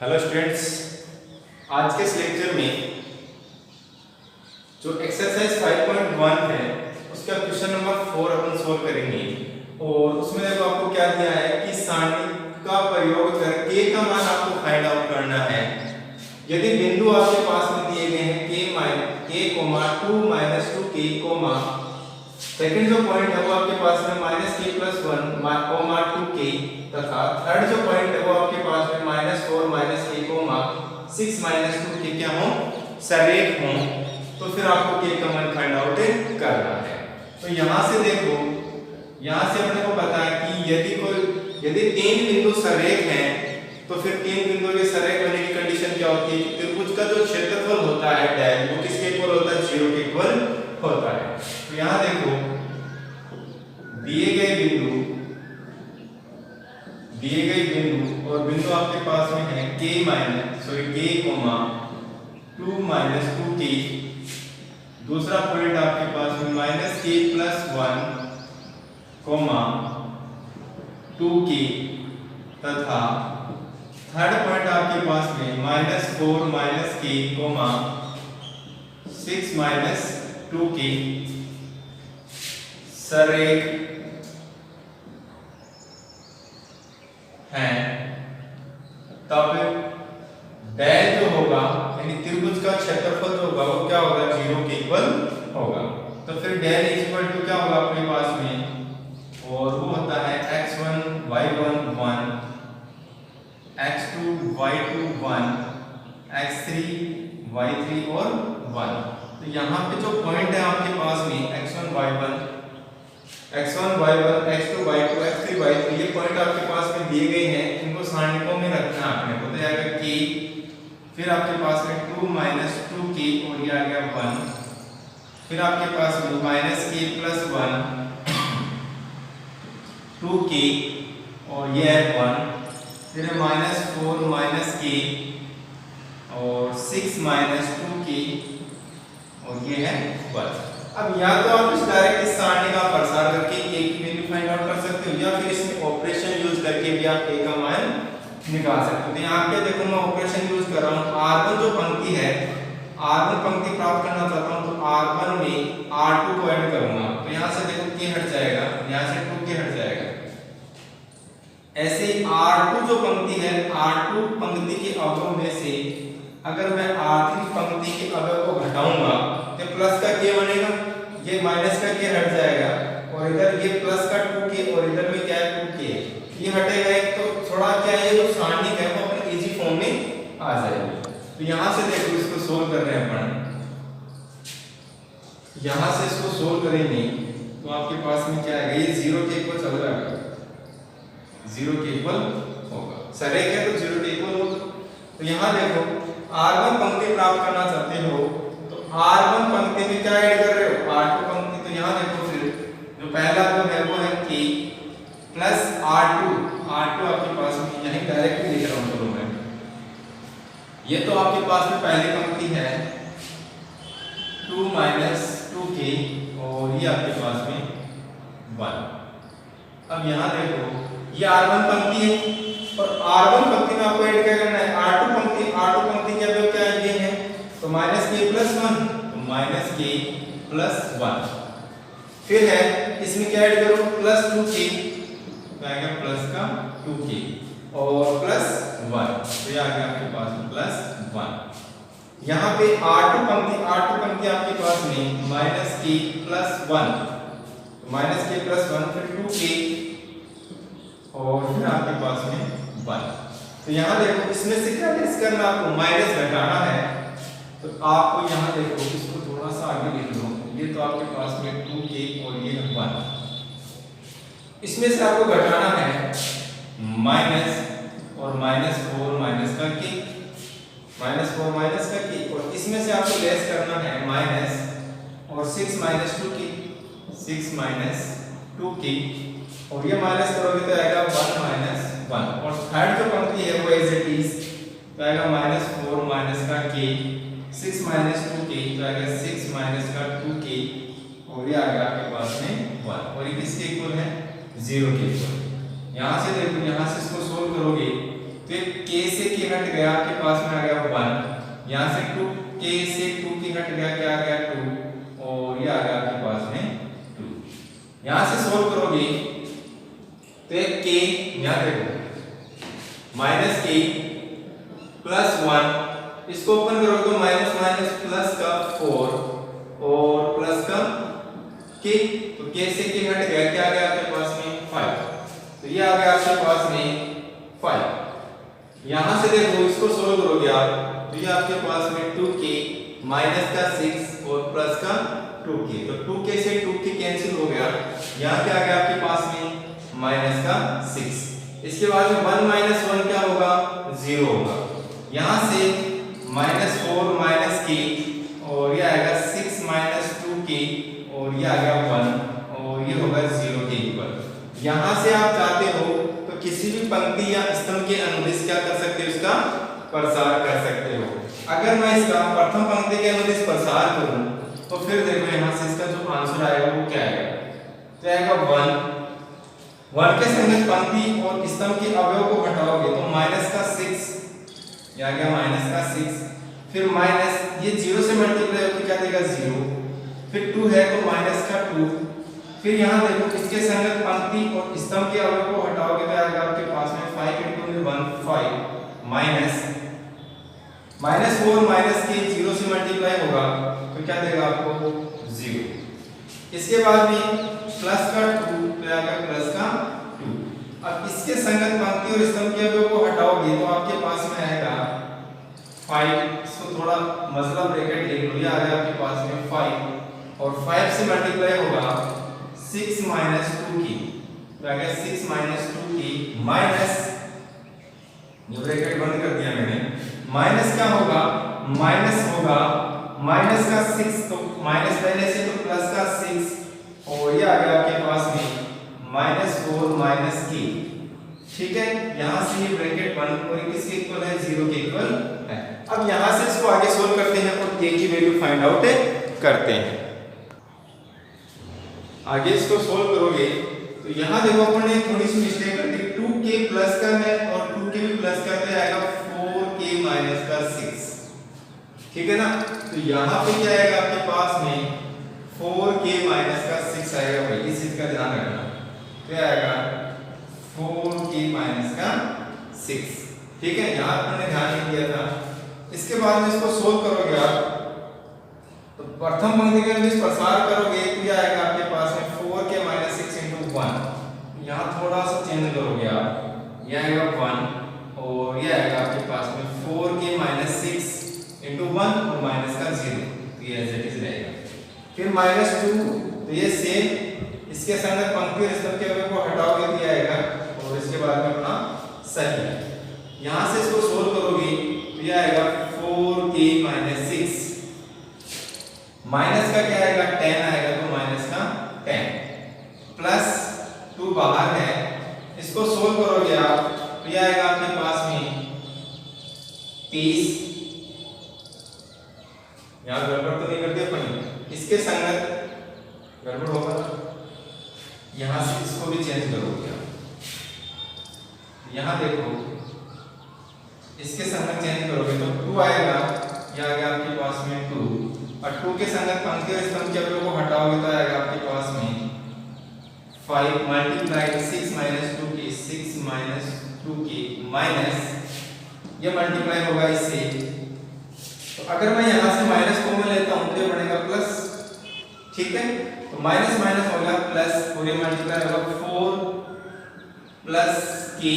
Hello students, आज के इस लेक्चर में जो एक्सरसाइज 5.1 है उसका क्वेश्चन नंबर 4 अपन सोल्व करेंगे। और उसमें देखो आपको क्या दिया है कि सारणी का प्रयोग करके का मान आपको फाइंड आउट करना है। यदि बिंदु आपके पास में दिए गए हैं k, 2 - 2k, सेकंड जो पॉइंट है वो आपके पास में -k+1, 2k तथा थर्ड जो पॉइंट है वो आपके पास में -4 - k, 6 - 2k क्या हो, सरेख हो। तो फिर आपको k का मान फाइंड आउट करना है। तो यहाँ से देखो, यहाँ से अपने को पता है कि यदि तीन बिंदु सरेख हैं तो फिर तीन बिंदुओं के सरेख होने की कंडीशन क्या होती है कि त्रिभुज का जो क्षेत्रफल होता है डैश वो किसके इक्वल होता है, 0 के इक्वल होता है। तो यहाँ देखो दिए गए बिंदु और बिंदु आपके पास में है k, 2 - 2k, दूसरा पॉइंट आपके पास में -k+1, 2k तथा थर्ड पॉइंट आपके पास में -4 - k, 6 - 2k सरेख हैं। तब डैश जो होगा यानी त्रिभुज का क्षेत्रफल जो होगा वो क्या होगा, 0 के इक्वल होगा। तो फिर डैश इक्वल टू क्या होगा अपने पास में, और वो होता है x1 y1 1, x2 y2 1, x3 y3 और 1। तो यहाँ पे जो पॉइंट है आपके पास में x1 y1, x2 y2, x3 y3 ये पॉइंट आपके पास में दिए गए हैं। इनको सारणिकों में रखना है आपने को। तो आएगा k, फिर आपके पास में 2 - 2k और ये आ गया 1, फिर आपके पास में -k+1, 2k और ये है 1, फिर -4 - k और 6 - 2k और ये है 1। अब या तो आप इस डायरेक्ट इस सारणी का प्रसार करके a की वैल्यू फाइंड आउट कर सकते हो, या फिर इसमें ऑपरेशन यूज करके भी आप a का मान निकाल सकते हो। तो यहाँ पे देखो मैं ऑपरेशन यूज कर रहा हूँ। r1 जो पंक्ति है, r1 पंक्ति प्राप्त करना चाहता हूँ तो r1 में r2 को ऐड करूंगा। तो यहाँ से देखो k हट जाएगा, यहाँ से 2k हट जाएगा। ऐसे ही r2 जो पंक्ति है, r2 पंक्ति के अवयव में से अगर मैं r3 पंक्ति के अवयव को घटाऊंगा तो प्लस का k बनेगा, ये माइनस का k हट जाएगा और इधर ये प्लस का 2k और इधर में क्या है 2k, ये हटेगा एक। तो थोड़ा क्या है, ये जो सारणी है वो अपने इजी फॉर्म में आ जाएगी। तो यहाँ से देखो इसको सोल्व कर रहे हैं अपन, यहाँ से इसको सोल्व करेंगे तो आपके पास में क्या आएगा, ये 0 के इक्वल चल रहा है, 0 के इक्वल होगा, सरेख है तो 0 के इक्वल होगा। तो यहाँ देखो r1 पंक्ति प्राप्त करना चाहते हो तो r1 पंक्ति में क्या ऐड कर रहे हो, r2 पंक्ति। तो यहाँ देखो फिर जो पहला जो है वो है k प्लस r2 आपके पास में यहीं डायरेक्ट लिख रहा हूँ चलो मैं। ये तो आपके पास में पहली पंक्ति है 2 - 2k और ये आपके पास में 1। अब यहाँ देखो ये r1 पंक्ति है और r1 पंक्ति में आपको ऐड क्या करना है, r2 पंक्ति के अवयव क्या है, ये है। तो -k+1 तो -k+1, फिर है इसमें क्या ऐड करो +2k तो आएगा प्लस का 2k और +1 तो ये आ गया आपके पास में +1। यहाँ पे r2 पंक्ति आपके पास में -k+1 तो -k+1 फिर 2k और फिर आपके पास में 1। तो यहाँ देखो इसमें से क्या लेस करना, आपको माइनस घटाना है। तो आपको यहाँ देखो इसको थोड़ा सा आगे लिख लो, ये तो आपके पास में 2k और ये 1, इसमें से आपको घटाना है माइनस और -4 माइनस का k, और इसमें से आपको लेस करना है माइनस और 6 - 2k, 6 - 2k और ये माइनस करोगे तो आएगा 1 - 1। और थर्ड जो पंक्ति है वो एज इट इज तो आएगा -4 माइनस का k, 6 - 2k तो आएगा 6 माइनस का 2k और ये आ गया आपके पास में 1 और ये किसके इक्वल है, 0 के इक्वल। यहाँ से देखो, यहाँ से इसको सोल्व करोगे तो एक k k से k हट गया, आपके पास में आ गया 1। यहाँ से 2k से 2k हट गया, क्या आ गया 2, और ये आ गया आपके पास में 2। यहाँ से सोल्व करोगे तो एक k, यहाँ देखो -k प्लस 1, इसको ओपन करोगे तो माइनस माइनस प्लस का 4 और प्लस का k, तो k से k हट गया, क्या आ गया आपके पास में 5। तो ये आ गया आपके पास में 5। यहां से देखो इसको सोल्व करोगे आप तो ये आपके पास में 2k माइनस का 6 और प्लस का 2k, तो 2k से 2k कैंसिल हो गया, यहाँ क्या आ गया आपके पास में माइनस का 6। इसके बाद में 1 माइनस 1 क्या होगा 0 होगा। यहाँ से -4 माइनस k और ये आएगा 6 माइनस 2k और ये आ गया 1 और ये होगा 0 के इक्वल। यहाँ से आप चाहते हो तो किसी भी पंक्ति या स्तंभ के अनुदिश क्या कर सकते हो, इसका प्रसार कर सकते हो। अगर मैं इसका प्रथम पंक्ति के अनुदिश प्रसार करूं तो फिर देखो यहाँ से इसका जो आंसर आएगा वो क्या आएगा, तो आएगा 1 के संगत पंक्ति और स्तंभ के अवयव को घटाओगे तो माइनस का 6, ये आ गया माइनस का 6, फिर माइनस ये 0 से मल्टीप्लाई होकर क्या देगा 0, फिर 2 है तो माइनस का 2, फिर यहाँ देखो इसके संगत पंक्ति और स्तंभ के अवयव को हटाओगे तो आएगा आपके पास में 5 × 1 5 माइनस -4 माइनस के 0 से मल्टीप्लाई होगा तो क्या देगा आपको 0। इसके बाद में प्लस का 2 तो आएगा प्लस का 2। अब इसके संगत पंक्ति और स्तंभ के अवयव को हटाओगे तो आपके पास में आएगा 5, इसको थोड़ा मसला ब्रैकेट लिख लो, ये आ गया आपके पास में 5 और 5 से मल्टीप्लाई होगा 6 माइनस 2k, तो आ गया 6 माइनस 2k माइनस, ये ब्रैकेट बंद कर दिया मैंने, माइनस क्या होगा माइनस का 6, तो माइनस पहले से तो प्लस का 6 और ये आ गया आपके पास में -4 माइनस k। ठीक है, यहाँ से ये ब्रैकेट बंद और किसके इक्वल है 0 के इक्वल है। अब यहाँ से इसको आगे सोल्व करते हैं और k की वैल्यू फाइंड आउट करते हैं। आगे इसको सोल्व करोगे तो यहाँ देखो अपन ने थोड़ी सी मिस्टेक कर दी, 2k प्लस का है और 2k भी प्लस का है, आएगा 4k माइनस का 6। ठीक है ना, तो यहाँ पे क्या आएगा आपके पास में 4k माइनस का 6 आएगा भाई, इस चीज का ध्यान रखना, क्या आएगा 4k माइनस का 6। ठीक है, यहाँ अपन ने ध्यान नहीं दिया था। इसके बाद में इसको सोल्व करोगे आप तो प्रथम पंक्ति के अनुदिश प्रसार करोगे तो ये आएगा आपके पास में 4k माइनस 6 × 1, यहाँ थोड़ा सा चेंज करोगे आप, ये आएगा 1 और ये आएगा आपके पास में 4k माइनस 6 × 1 और माइनस का 0, तो ये एज इट इज रहेगा। फिर -2 तो ये सेम, इसके संगत पंक्ति और स्तंभ के अवयव को हटाओगे तो ये आएगा और इसके बाद में अपना सही। यहाँ से इसको सोल्व करोगे तो ये आएगा 4k माइनस 6, माइनस का क्या आएगा 10 आएगा तो माइनस का 10 प्लस 2 बाहर है, इसको सोल्व करोगे आप तो ये आएगा आपके पास में 30, यहाँ गड़बड़ तो नहीं करते अपन, इसके संगत गड़बड़ होगा, यहाँ से इसको भी चेंज करोगे आप, यहाँ देखो इसके संगत चेंज करोगे तो 2 आएगा, ये आ गया आपके पास में 2 और 2 के संगत पंक्ति और स्तंभ के अवयव को हटाओगे तो आएगा आपके पास में 5 multiply 6 minus 2k 6 minus 2k minus ये मल्टीप्लाई होगा इससे, तो अगर मैं यहाँ से माइनस कॉमन लेता हूँ तो ये बनेगा प्लस। ठीक है, तो माइनस माइनस होगा प्लस और ये मल्टीप्लाई होगा 4 प्लस k,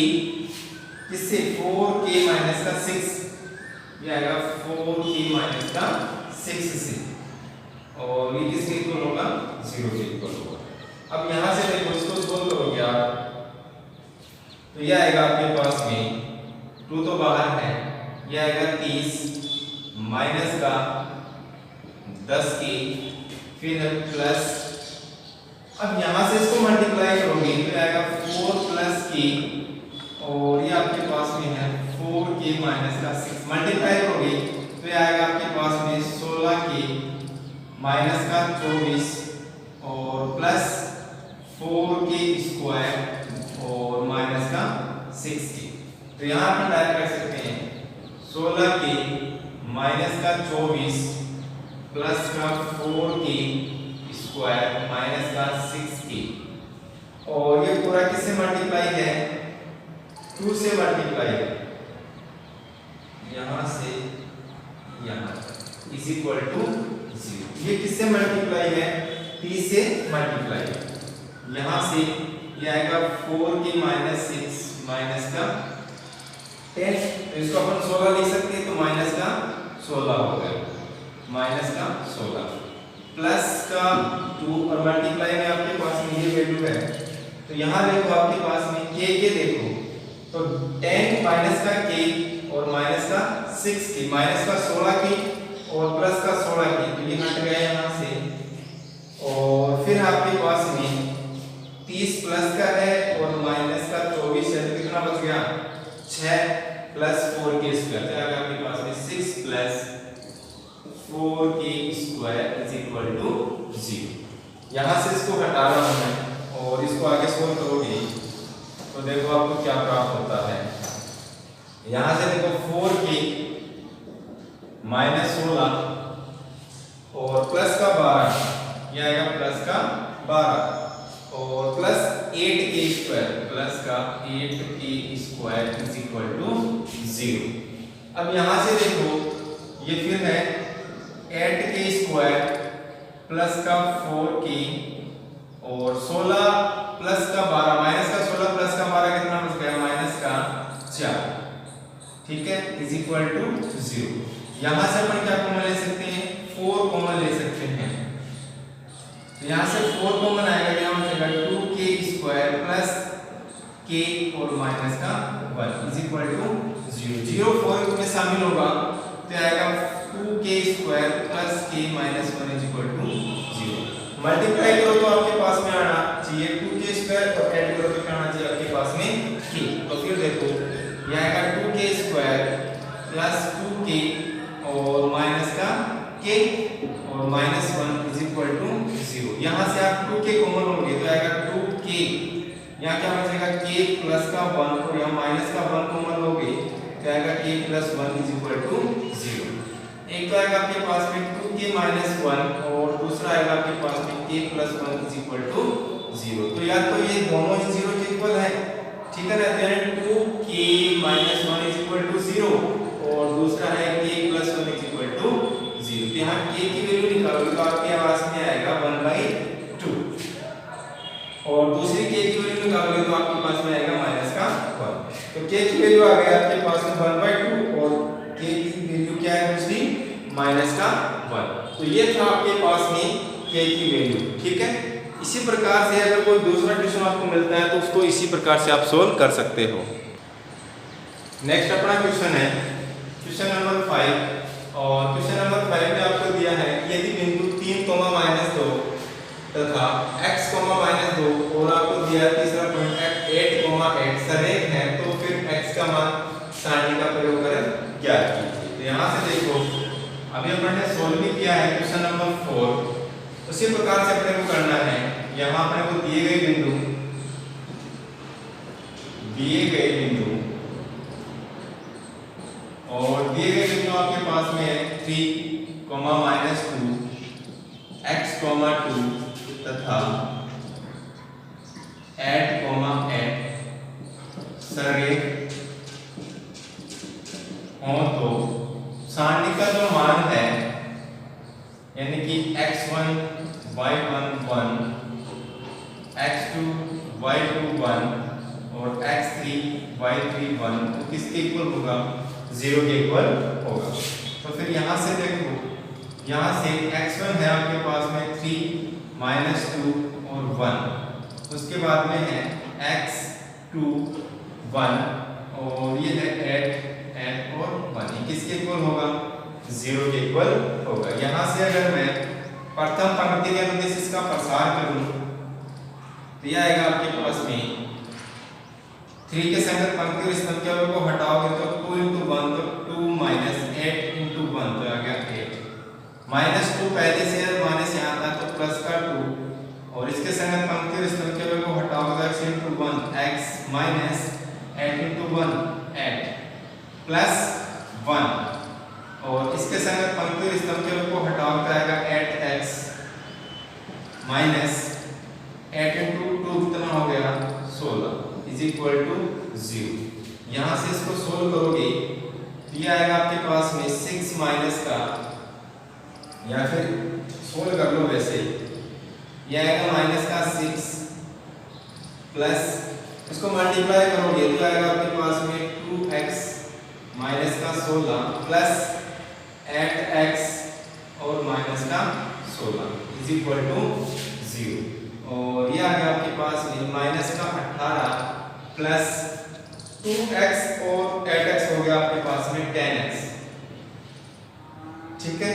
इससे 4k माइनस का 6, ये आएगा 4k माइनस का 6 से और ये किसके इक्वल होगा 0 के इक्वल होगा। अब यहाँ से देखो इसको सोल्व करोगे आप तो ये आएगा आपके पास में 2 तो बाहर है, ये आएगा 30 माइनस का 10k फिर प्लस, अब यहाँ से इसको मल्टीप्लाई करोगे तो आएगा 4 प्लस k और ये आपके पास में है 4k माइनस का 6 मल्टीप्लाई करोगे तो ये आएगा आपके पास में 16k माइनस का 24 और प्लस 4k स्क्वायर और माइनस का 6k। तो यहाँ अपन डायरेक्ट कर सकते हैं 16k माइनस का 24 प्लस का 4k स्क्वायर माइनस का 6k, और ये पूरा किससे मल्टीप्लाई है? 2 से मल्टीप्लाई है, यहाँ से यहाँ इज इक्वल टू 0। ये किससे मल्टीप्लाई है? 3 से मल्टीप्लाई। यहाँ से ये आएगा 4k माइनस 6 माइनस का 10, तो इसको अपन 16 लिख सकते हैं, तो माइनस का 16 हो गया, माइनस का 16 प्लस का 2, और मल्टीप्लाई में आपके पास में ये वैल्यू है, तो यहाँ देखो आपके पास में k के देखो तो 10 माइनस का k और माइनस का 6k, माइनस का 16k और प्लस का 16k, तो ये हट गया यहाँ से, और फिर आपके पास में 30 प्लस का है और माइनस का 24 है, तो कितना बच गया? 6 प्लस 4k स्क्वायर, तो आगे आपके पास में 6 plus 4k square is equal to 0। यहाँ से इसको हटा रहा हूँ मैं, और इसको आगे सोल्व करोगे तो देखो आपको क्या प्राप्त होता है। यहाँ से देखो 4k माइनस 16 और प्लस का 12, यह आएगा प्लस का 12 और प्लस 8k स्क्वायर, प्लस का 8k square is equal to 0। अब यहाँ से देखो ये फिर है 8k स्क्वायर प्लस का 4k और 16 प्लस का 12, माइनस का 16 प्लस का 12 कितना बच गया? माइनस का 4, ठीक है, इज इक्वल टू 0। यहाँ से अपन क्या कॉमन ले सकते हैं? 4 कॉमन ले सकते हैं, तो यहाँ से 4 कॉमन आएगा, यहाँ बचेगा 2k स्क्वायर प्लस k और माइनस का 1 इज इक्वल टू 0। 0 4 में शामिल होगा तो आएगा 2k square plus k minus 1 is equal to 0। Multiply करो तो आपके पास में आना चाहिए 2k स्क्वायर, और ऐड करो तो क्या आना चाहिए आपके पास में k। तो फिर देखो ये आएगा 2k स्क्वायर प्लस 2k और माइनस का k और माइनस 1 इज इक्वल टू 0। यहाँ से आप 2k कॉमन लोगे तो आएगा 2k, यहाँ क्या बचेगा? k प्लस का 1, और यहाँ माइनस का 1 कॉमन लोगे तो आएगा k plus 1 is equal to 0। एक तो आएगा आपके पास में 2k माइनस 1 और दूसरा आएगा आपके पास में k plus 1 is equal to 0। तो या तो ये दोनों ही 0 के इक्वल है, ठीक है ना, तो 2k minus 1 is equal to 0 और दूसरा है k plus 1 is equal to 0। यहाँ k की वैल्यू निकालोगे तो आपके पास में आएगा 1/2, और दूसरी k की वैल्यू निकालोगे तो आपके पास में आएगा माइनस का 1। तो k की वैल्यू आ गई आपके पास में 1/2 और k की वैल्यू क्या है? दूसरी माइनस का 1। तो ये था आपके पास में k की वैल्यू, ठीक है। इसी प्रकार से अगर कोई दूसरा क्वेश्चन आपको मिलता है तो उसको इसी प्रकार से आप सोल्व कर सकते हो। नेक्स्ट अपना क्वेश्चन है क्वेश्चन नंबर 5, और क्वेश्चन नंबर 5 में आपको दिया है यदि बिंदु 3, -2 तथा x, -2 और आपको दिया है तीसरा पॉइंट 8, 8 सरेख है, तो फिर x का मान सारणी का प्रयोग कर ज्ञात कीजिए। तो यहाँ से देखो अभी अपन ने सोल्व भी किया है क्वेश्चन नंबर 4, उसी प्रकार से अपने को करना है। यहाँ अपने को दिए गए बिंदु और दिए गए बिंदु आपके पास में है 3, -2, x, 2 तथा 8, 8 सरेख हो, तो सारणी का जो मान है यानी कि x1 y1 1, x2 y2 1 और x3 y3 1, तो किसके इक्वल होगा? 0 के इक्वल होगा। तो फिर यहाँ से देखो, यहाँ से x1 है आपके पास में 3, -2 और 1, उसके बाद में है x2 1 और ये है 8 और 1, ये किसके इक्वल होगा? 0 के इक्वल होगा। यहाँ से अगर मैं प्रथम पंक्ति के अनुदेश इसका प्रसार करूं तो यह आएगा आपके पास में 3 के संगत पंक्ति और स्तंभ को हटाओगे तो 2 × 1 तो 2 - 8 × 1 तो आ गया 8, -2 पहले से है माइनस यहाँ था तो प्लस का 2 और इसके संगत पंक्ति और स्तंभ को हटाओगे तो x × 1 x -8 × 1 8 प्लस 1 और इसके संगत पंक्ति और स्तंभ के रूप को हटाओ तो आएगा 8x माइनस 8 इंटू 2 कितना हो गया 16 इज इक्वल टू 0। यहाँ से इसको सोल्व करोगे तो ये आएगा आपके पास में 6 माइनस का, या फिर सोल्व कर लो वैसे ये आएगा माइनस का 6 प्लस इसको मल्टीप्लाई करोगे तो आएगा आपके पास में 2x माइनस का 16 प्लस 8x और माइनस का 16 इज इक्वल टू 0 और ये आ गया आपके पास में माइनस का 18 प्लस 2x और 8x हो गया आपके पास में 10x। ठीक है,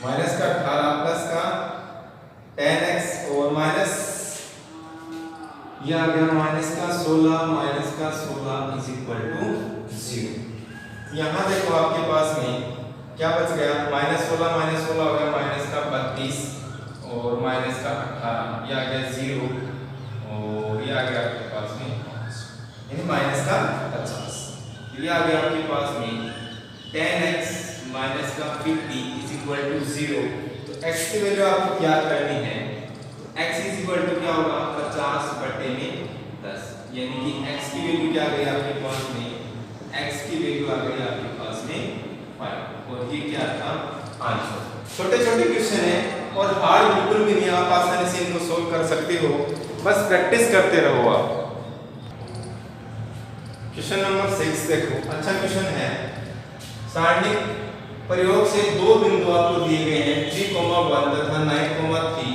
माइनस का 18 प्लस का 10x और माइनस ये आ गया माइनस का 16 माइनस का 16 इज इक्वल टू 0। यहाँ देखो आपके पास में क्या बच गया, माइनस 16 हो गया माइनस का 32 और माइनस का 18 ये आ गया 0 और ये आ गया आपके पास में 5 यानी माइनस का 50। ये आ गया आपके पास में 10x माइनस का 50 इज इक्वल टू 0। तो x की वैल्यू आपको याद करनी है, x इज इक्वल टू क्या होगा 50 बटे में 10 यानी कि x की वैल्यू क्या आ गई आपके पास में, x की वैल्यू आ गई आपके पास में 5 और ये क्या था आंसर। छोटे छोटे क्वेश्चन है और हार्ड बिल्कुल भी नहीं, आप आसानी से इनको सोल्व कर सकते हो, बस प्रैक्टिस करते रहो आप। क्वेश्चन नंबर 6 देखो, अच्छा क्वेश्चन है। सारणिक प्रयोग से दो बिंदु आपको दिए गए हैं 3,1 तथा 9,3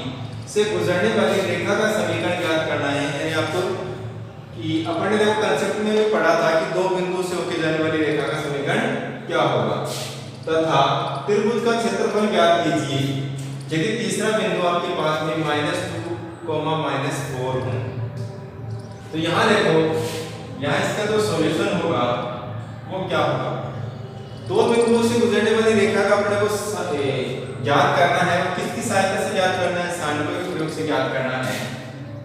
से गुजरने वाली रेखा का समीकरण ज्ञात करना है। यानी आपको कि अपन ने देखो कंसेप्ट में भी पढ़ा था कि दो बिंदु से होकर जाने वाली रेखा का समीकरण क्या होगा, तथा त्रिभुज का क्षेत्रफल ज्ञात कीजिए यदि तीसरा बिंदु आपके पास में -2, -4 हो। तो यहाँ देखो, यहाँ इसका जो सॉल्यूशन होगा वो क्या होगा, दो बिंदुओं से गुजरने वाली रेखा का अपने को ज्ञात करना है और किसकी सहायता से ज्ञात करना है, सारणिकों के प्रयोग से ज्ञात करना है।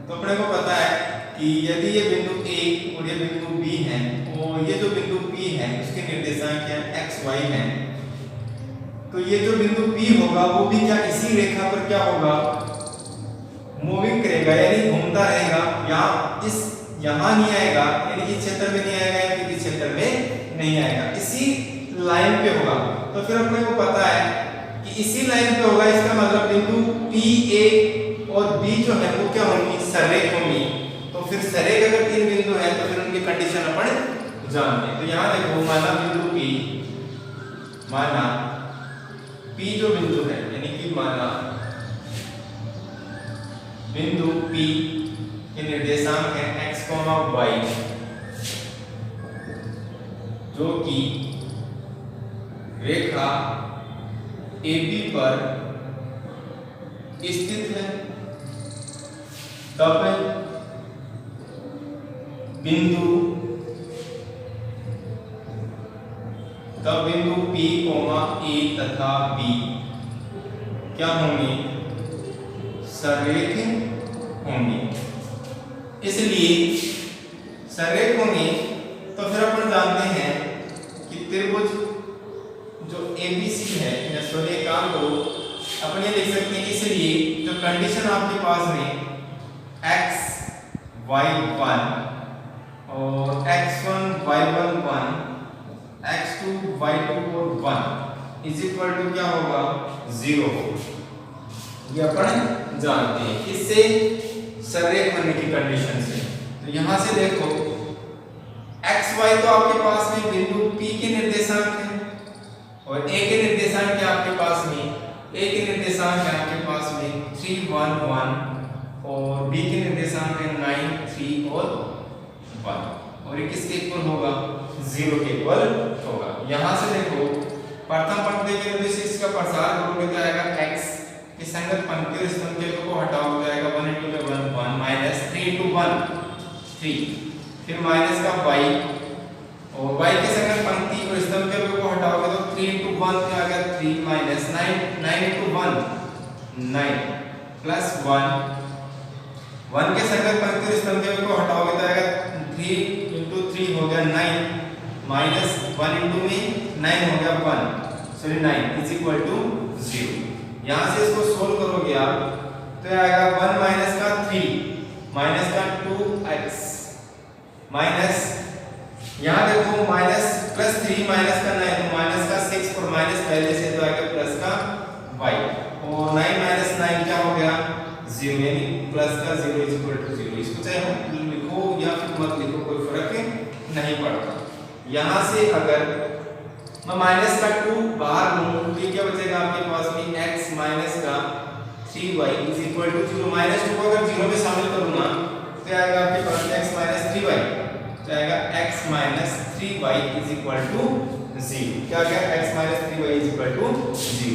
तो अपने को पता है कि यदि ये बिंदु A और ये बिंदु B है और ये जो बिंदु P है उसके निर्देशांक क्या है x y है, तो ये जो बिंदु P होगा वो भी क्या इसी रेखा पर क्या होगा मूविंग करेगा, यानी घूमता रहेगा, या इस यहाँ नहीं आएगा यानी इस क्षेत्र में नहीं आएगा या फिर इस क्षेत्र में नहीं आएगा, इसी लाइन पे होगा। तो फिर अपने को पता है कि इसी लाइन पे होगा, इसका मतलब बिंदु P A और B जो है वो क्या होंगी सररेख होंगी। तो फिर सररेख अगर तीन बिंदु है तो फिर उनकी कंडीशन अपन जानते हैं। तो यहाँ देखो माना बिंदु P जो बिंदु है यानी कि माना बिंदु P के निर्देशांक है x, y जो कि रेखा AB पर स्थित है, तब बिंदु P, A तथा B क्या होंगे सररेख होंगे। इसलिए सररेख होंगे तो फिर अपन जानते हैं कि त्रिभुज जो ABC है, या सॉरी काम को अपन ये लिख सकते हैं। इसलिए जो कंडीशन आपके पास में x y1 और x1 y1 1 x2 y2 और 1 इज इक्वल टू क्या होगा 0 ये अपन जानते हैं इससे सररेख होने की कंडीशन से। तो यहां से देखो x y तो आपके पास में बिंदु P के निर्देशांक है और A के निर्देशांक क्या आपके पास में, A के निर्देशांक है आपके पास में 3 1 1 और B के निर्देशांक है 9 3 और 1 और ये किसके इक्वल होगा 0 के इक्वल होगा। यहाँ से देखो प्रथम पंक्ति के बिंदु से इसका प्रसार करोगे तो आएगा x की संगत पंक्ति और स्तंभ के को हटाओगे तो आएगा 1 into 1 1 minus 3 into 1 3 फिर माइनस का y और y के संगत पंक्ति और स्तंभ के को हटाओगे तो 3 into 1 क्या आ गया 3 minus 9 into 1 9 plus 1 के संगत पंक्ति और स्तंभ के को हटाओगे तो आएगा 3 into 3 हो गया 9 माइनस 1 इंटू में 9 हो गया 1, सॉरी 9 इज इक्वल टू 0। यहाँ से इसको सोल्व करोगे आप तो आएगा 1 माइनस का 3 माइनस का 2x माइनस, यहाँ देखो माइनस प्लस 3 माइनस का 9 तो माइनस का 6 और माइनस पहले से तो आएगा प्लस का y और 9 माइनस 9 क्या हो गया 0, यानी प्लस का 0 इज इक्वल टू 0। इसको चाहे लिखो या फिर मत लिखो कोई फर्क नहीं पड़ता। यहाँ से अगर मैं माइनस का 2 बाहर लूं तो क्या बचेगा आपके पास में x माइनस का 3y is equal to 0। Minus 2 को अगर 0 में शामिल करूंगा तो आएगा आपके पास x माइनस 3y, तो आएगा x minus 3y is equal to 0। क्या आ गया x minus 3y is equal to 0,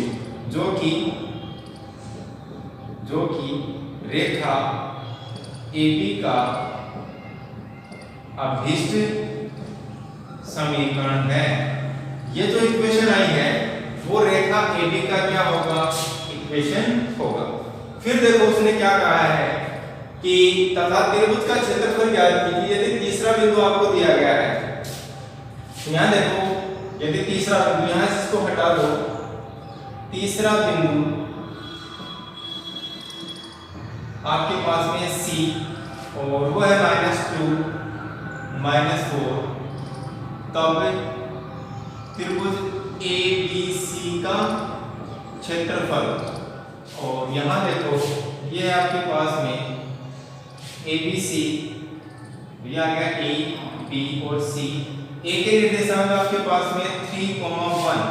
जो कि रेखा AB का अभीष्ट समीकरण है। ये जो इक्वेशन आई है वो रेखा AB का क्या होगा, इक्वेशन होगा। फिर देखो उसने क्या कहा है कि तथा त्रिभुज का क्षेत्रफल ज्ञात कीजिए यदि तीसरा बिंदु आपको दिया गया है। तो यहाँ देखो यदि तीसरा बिंदु, यहाँ से इसको हटा दो, तीसरा बिंदु आपके पास में C और वो है -2 -4, तब त्रिभुज ABC का क्षेत्रफल, और यहाँ देखो ये आपके पास में ABC, ये आ गया A, B और C। A के निर्देशांक आपके पास में 3, 1,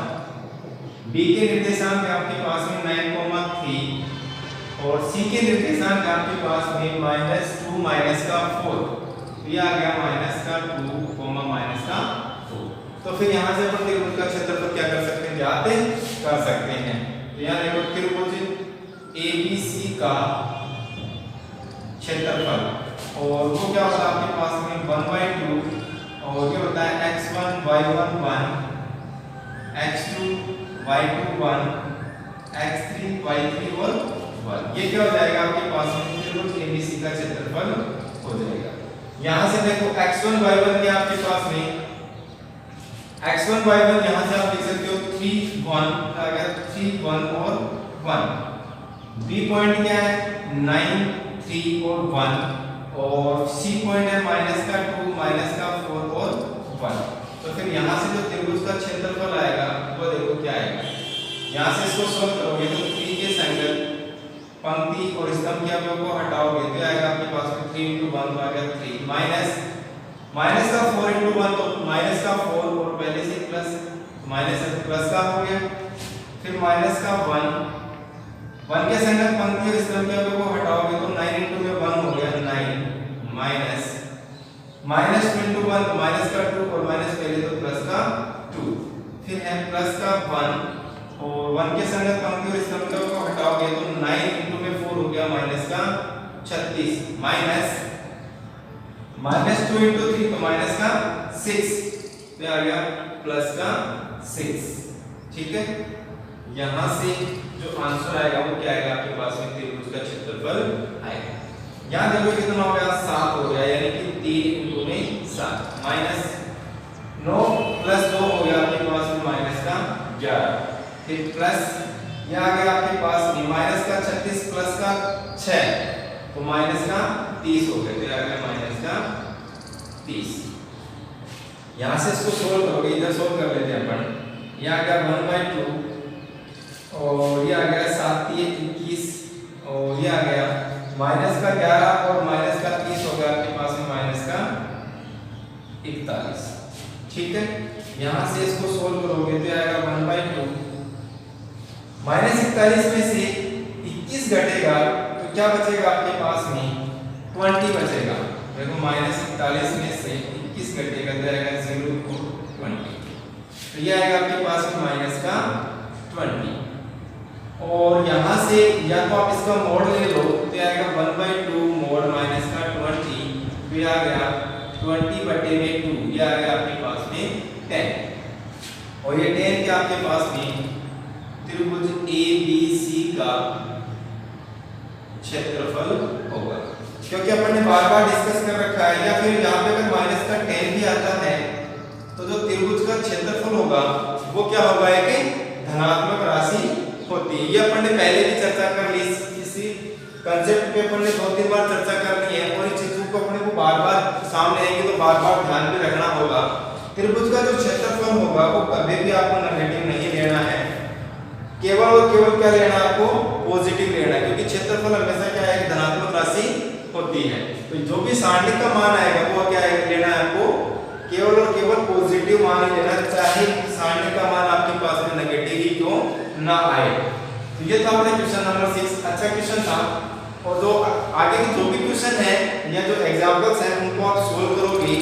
B के निर्देशांक आपके पास में 9, 3 और C के निर्देशांक आपके पास में -2 माइनस का 4, ये आ गया -2, -4। तो फिर यहाँ से अपन त्रिभुज का क्षेत्रफल क्या कर सकते हैं, ज्ञात कर सकते हैं। तो यहाँ देखो त्रिभुज ABC का क्षेत्रफल, और वो क्या होता है आपके पास में 1/2 और ये होता है x1 y1 1, x2 y2 1, x3 y3 और 1। ये क्या हो जाएगा आपके पास में त्रिभुज ABC का क्षेत्रफल हो जाएगा। यहाँ से देखो x1 y1 के आपके पास में x1 y1 यहाँ से आप देख सकते हो 3 1 अगर 3 1 और 1। B पॉइंट क्या है 9 3 और 1 और C पॉइंट है -2 -4 और 1। तो फिर यहाँ से जो त्रिभुज का क्षेत्रफल आएगा वो देखो क्या आएगा। यहाँ से इसको सोल्व करोगे तो 3 के संगत पंक्ति और स्तंभ के अवयव को हटाओगे तो आएगा आपके पास में 3 × 1 आ गया 3 माइनस का 4 × 1 तो माइनस का 4 और पहले से प्लस माइनस प्लस का हो गया, फिर माइनस का 1 के संगत पंक्ति और स्तंभ के अवयव को हटाओगे तो 9 × में 1 हो गया 9 माइनस -2 × 1 तो माइनस का 2 और माइनस पहले तो प्लस का 2, फिर है प्लस का 1 और 1 के संगत पंक्ति और स्तंभ के अवयव को हटाओगे तो 9 × में 4 हो गया माइनस का 36 माइनस -2 × 3 तो माइनस का 6, तो आ गया प्लस का 6। ठीक है, यहाँ से जो आंसर आएगा वो क्या आएगा आपके पास में त्रिभुज का क्षेत्रफल आएगा। यहाँ देखो कितना हो गया 7 हो गया, यानी कि 3 × में 7 -9 + 2 हो गया आपके पास में माइनस का 11, फिर प्लस ये आ गया आपके पास में माइनस का 36 प्लस का 6 तो माइनस का 30 हो गया, तो आ गया माइनस का 30। यहाँ से इसको सोल्व करोगे, इधर सोल्व कर लेते हैं अपन। ये आ गया 1/2 और ये आ गया 7 × 21 और ये आ गया माइनस का 11 और माइनस का 30 हो गया आपके पास में माइनस का 41। ठीक है, यहाँ से इसको सोल्व करोगे तो आएगा 1/2 -41 में से 21 घटेगा तो क्या बचेगा आपके पास में 20 बचेगा। देखो -41 में से 21 घटेगा तो आएगा 0 × 20, तो ये आएगा आपके पास में माइनस का 20। और यहाँ से या तो आप इसका मोड ले लो तो आएगा 1/2 मोड माइनस का 20, तो ये आ गया 20/2, ये आ गया आपके पास में 10 और ये 10 क्या आपके पास में त्रिभुज ABC का क्षेत्रफल होगा। क्योंकि अपन ने बार-बार डिस्कस कर रखा है, या फिर यहाँ पे अगर -10 भी आता है तो जो त्रिभुज क्षेत्रफल होगा वो क्या होगा, एक धनात्मक राशि होती है। ये अपन ने पहले भी चर्चा कर ली, इसी कंसेप्ट पे अपन ने 2-3 बार चर्चा कर ली है और इस चीजों को अपने को बार-बार सामने आएंगे तो बार-बार ध्यान में रखना होगा। त्रिभुज का जो क्षेत्रफल होगा वो कभी भी आपको नेगेटिव नहीं लेना है, केवल और केवल क्या लेना है, आपको पॉजिटिव लेना है, क्योंकि क्षेत्रफल हमेशा क्या है, धनात्मक राशि होती है। तो जो भी सारणिक का मान आएगा वो क्या है, लेना है आपको केवल और केवल पॉजिटिव मान ही लेना, चाहे सारणिक का मान आपके पास में नेगेटिव ही क्यों ना आए। तो ये था अपने क्वेश्चन नंबर 6, अच्छा क्वेश्चन था। और जो आगे के जो भी क्वेश्चन है या जो एग्जांपल्स हैं उनको आप सोल्व करोगे